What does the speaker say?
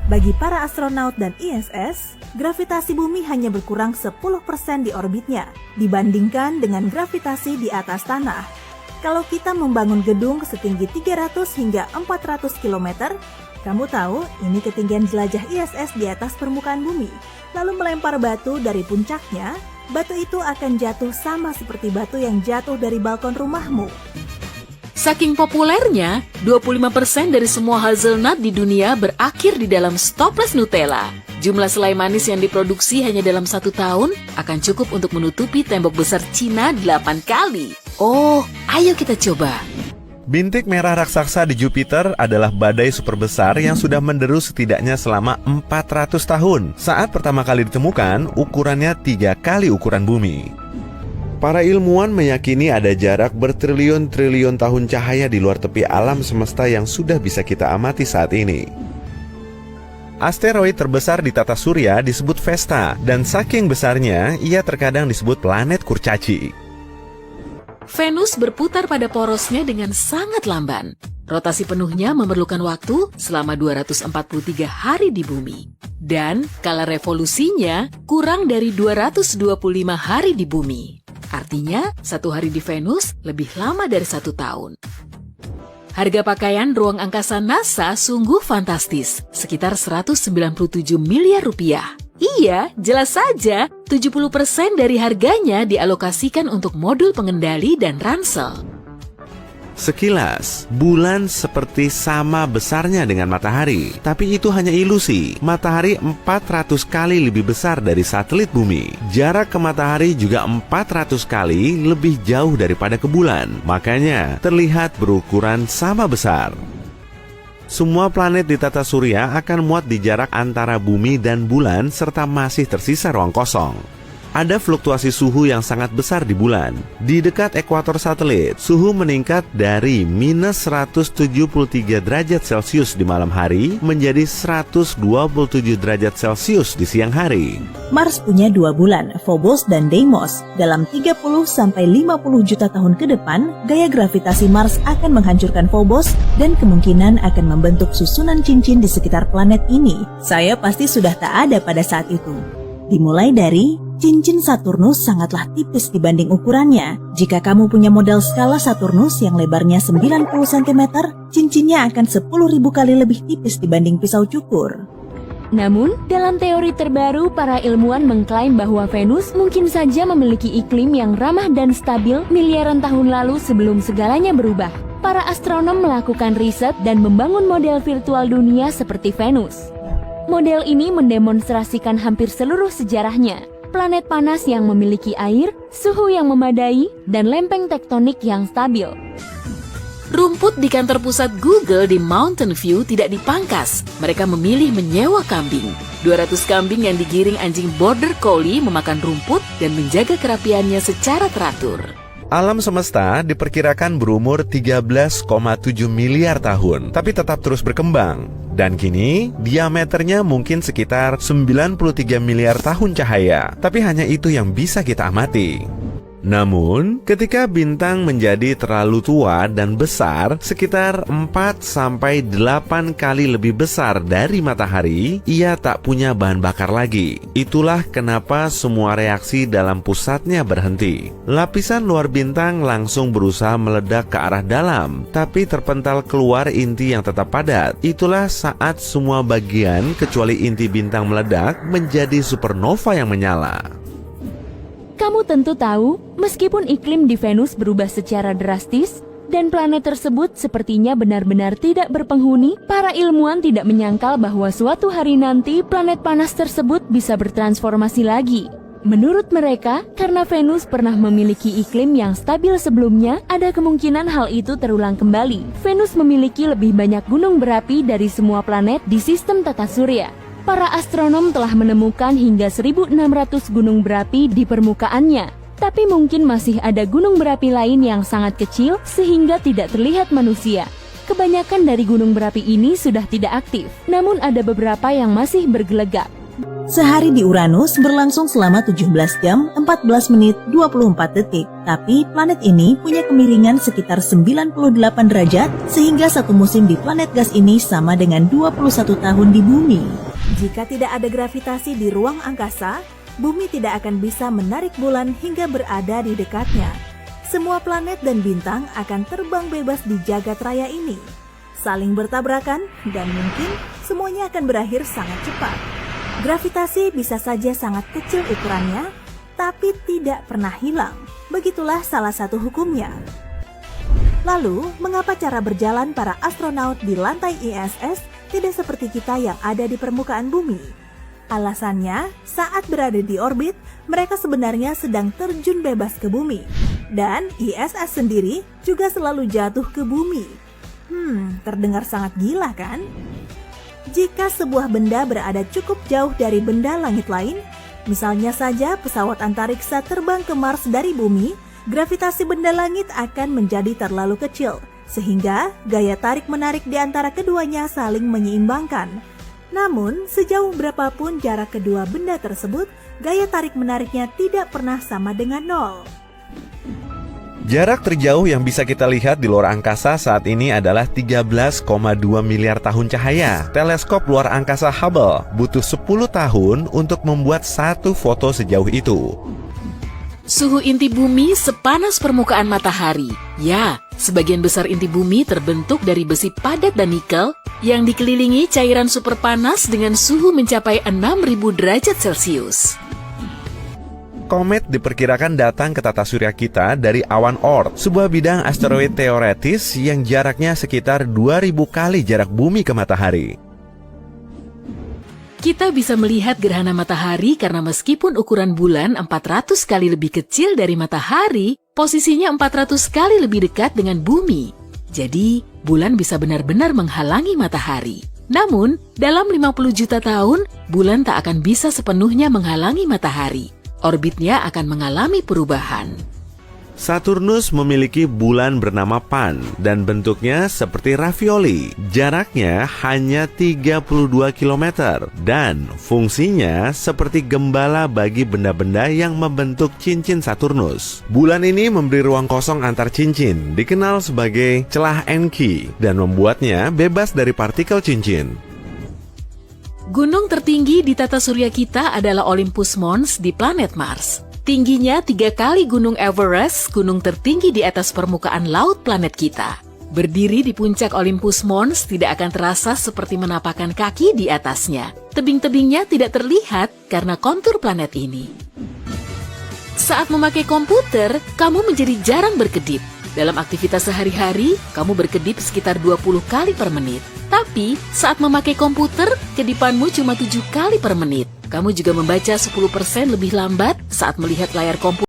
Bagi para astronaut dan ISS, gravitasi bumi hanya berkurang 10% di orbitnya dibandingkan dengan gravitasi di atas tanah. Kalau kita membangun gedung setinggi 300 hingga 400 km, kamu tahu ini ketinggian jelajah ISS di atas permukaan bumi, lalu melempar batu dari puncaknya, batu itu akan jatuh sama seperti batu yang jatuh dari balkon rumahmu. Saking populernya, 25% dari semua hazelnut di dunia berakhir di dalam stopless Nutella. Jumlah selai manis yang diproduksi hanya dalam 1 tahun akan cukup untuk menutupi tembok besar Cina 8 kali. Oh, ayo kita coba. Bintik merah raksasa di Jupiter adalah badai super besar yang sudah menderu setidaknya selama 400 tahun. Saat pertama kali ditemukan, ukurannya 3 kali ukuran bumi. Para ilmuwan meyakini ada jarak bertriliun-triliun tahun cahaya di luar tepi alam semesta yang sudah bisa kita amati saat ini. Asteroid terbesar di tata surya disebut Vesta, dan saking besarnya, ia terkadang disebut planet kurcaci. Venus berputar pada porosnya dengan sangat lamban. Rotasi penuhnya memerlukan waktu selama 243 hari di bumi. Dan kala revolusinya kurang dari 225 hari di bumi. Artinya, 1 hari di Venus lebih lama dari 1 tahun. Harga pakaian ruang angkasa NASA sungguh fantastis, sekitar 197 miliar rupiah. Iya, jelas saja, 70% dari harganya dialokasikan untuk modul pengendali dan ransel. Sekilas, bulan seperti sama besarnya dengan matahari, tapi itu hanya ilusi. Matahari 400 kali lebih besar dari satelit bumi. Jarak ke matahari juga 400 kali lebih jauh daripada ke bulan. Makanya, terlihat berukuran sama besar. Semua planet di tata surya akan muat di jarak antara bumi dan bulan serta masih tersisa ruang kosong. Ada fluktuasi suhu yang sangat besar di bulan. Di dekat ekuator satelit, suhu meningkat dari minus 173 derajat Celcius di malam hari menjadi 127 derajat Celcius di siang hari. Mars punya 2 bulan, Phobos dan Deimos. Dalam 30-50 juta tahun ke depan, gaya gravitasi Mars akan menghancurkan Phobos dan kemungkinan akan membentuk susunan cincin di sekitar planet ini. Saya pasti sudah tak ada pada saat itu. Dimulai dari cincin Saturnus sangatlah tipis dibanding ukurannya. Jika kamu punya model skala Saturnus yang lebarnya 90 cm, cincinnya akan 10.000 kali lebih tipis dibanding pisau cukur. Namun, dalam teori terbaru, para ilmuwan mengklaim bahwa Venus mungkin saja memiliki iklim yang ramah dan stabil miliaran tahun lalu sebelum segalanya berubah. Para astronom melakukan riset dan membangun model virtual dunia seperti Venus. Model ini mendemonstrasikan hampir seluruh sejarahnya. Planet panas yang memiliki air, suhu yang memadai, dan lempeng tektonik yang stabil. Rumput di kantor pusat Google di Mountain View tidak dipangkas. Mereka memilih menyewa kambing. 200 kambing yang digiring anjing Border Collie memakan rumput dan menjaga kerapiannya secara teratur. Alam semesta diperkirakan berumur 13,7 miliar tahun, tapi tetap terus berkembang. Dan kini, diameternya mungkin sekitar 93 miliar tahun cahaya, tapi hanya itu yang bisa kita amati. Namun, ketika bintang menjadi terlalu tua dan besar, sekitar 4-8 kali lebih besar dari matahari, ia tak punya bahan bakar lagi. Itulah kenapa semua reaksi dalam pusatnya berhenti. Lapisan luar bintang langsung berusaha meledak ke arah dalam, tapi terpental keluar inti yang tetap padat. Itulah saat semua bagian kecuali inti bintang meledak menjadi supernova yang menyala. Kamu tentu tahu, meskipun iklim di Venus berubah secara drastis dan planet tersebut sepertinya benar-benar tidak berpenghuni, para ilmuwan tidak menyangkal bahwa suatu hari nanti planet panas tersebut bisa bertransformasi lagi. Menurut mereka, karena Venus pernah memiliki iklim yang stabil sebelumnya, ada kemungkinan hal itu terulang kembali. Venus memiliki lebih banyak gunung berapi dari semua planet di sistem tata surya. Para astronom telah menemukan hingga 1.600 gunung berapi di permukaannya. Tapi mungkin masih ada gunung berapi lain yang sangat kecil sehingga tidak terlihat manusia. Kebanyakan dari gunung berapi ini sudah tidak aktif, namun ada beberapa yang masih bergelegak. Sehari di Uranus berlangsung selama 17 jam 14 menit 24 detik. Tapi planet ini punya kemiringan sekitar 98 derajat sehingga satu musim di planet gas ini sama dengan 21 tahun di bumi. Jika tidak ada gravitasi di ruang angkasa, bumi tidak akan bisa menarik bulan hingga berada di dekatnya. Semua planet dan bintang akan terbang bebas di jagat raya ini, saling bertabrakan dan mungkin semuanya akan berakhir sangat cepat. Gravitasi bisa saja sangat kecil ukurannya, tapi tidak pernah hilang. Begitulah salah satu hukumnya. Lalu, mengapa cara berjalan para astronaut di lantai ISS tidak seperti kita yang ada di permukaan bumi? Alasannya, saat berada di orbit, mereka sebenarnya sedang terjun bebas ke bumi. Dan ISS sendiri juga selalu jatuh ke bumi. Terdengar sangat gila kan? Jika sebuah benda berada cukup jauh dari benda langit lain, misalnya saja pesawat antariksa terbang ke Mars dari bumi, gravitasi benda langit akan menjadi terlalu kecil, sehingga gaya tarik-menarik di antara keduanya saling menyeimbangkan. Namun, sejauh berapapun jarak kedua benda tersebut, gaya tarik-menariknya tidak pernah sama dengan nol. Jarak terjauh yang bisa kita lihat di luar angkasa saat ini adalah 13,2 miliar tahun cahaya. Teleskop luar angkasa Hubble butuh 10 tahun untuk membuat satu foto sejauh itu. Suhu inti bumi sepanas permukaan matahari. Ya, sebagian besar inti bumi terbentuk dari besi padat dan nikel yang dikelilingi cairan super panas dengan suhu mencapai 6.000 derajat Celcius. Komet diperkirakan datang ke tata surya kita dari awan Oort, sebuah bidang asteroid teoretis yang jaraknya sekitar 2000 kali jarak bumi ke matahari. Kita bisa melihat gerhana matahari karena meskipun ukuran bulan 400 kali lebih kecil dari matahari, posisinya 400 kali lebih dekat dengan bumi. Jadi, bulan bisa benar-benar menghalangi matahari. Namun, dalam 50 juta tahun, bulan tak akan bisa sepenuhnya menghalangi matahari. Orbitnya akan mengalami perubahan. Saturnus memiliki bulan bernama Pan dan bentuknya seperti ravioli. Jaraknya hanya 32 km dan fungsinya seperti gembala bagi benda-benda yang membentuk cincin Saturnus. Bulan ini memberi ruang kosong antar cincin, dikenal sebagai celah Encke, dan membuatnya bebas dari partikel cincin. Gunung tertinggi di tata surya kita adalah Olympus Mons di planet Mars. Tingginya 3 kali Gunung Everest, gunung tertinggi di atas permukaan laut planet kita. Berdiri di puncak Olympus Mons tidak akan terasa seperti menapakkan kaki di atasnya. Tebing-tebingnya tidak terlihat karena kontur planet ini. Saat memakai komputer, kamu menjadi jarang berkedip. Dalam aktivitas sehari-hari, kamu berkedip sekitar 20 kali per menit. Tapi, saat memakai komputer, kedipanmu cuma 7 kali per menit. Kamu juga membaca 10% lebih lambat saat melihat layar komputer.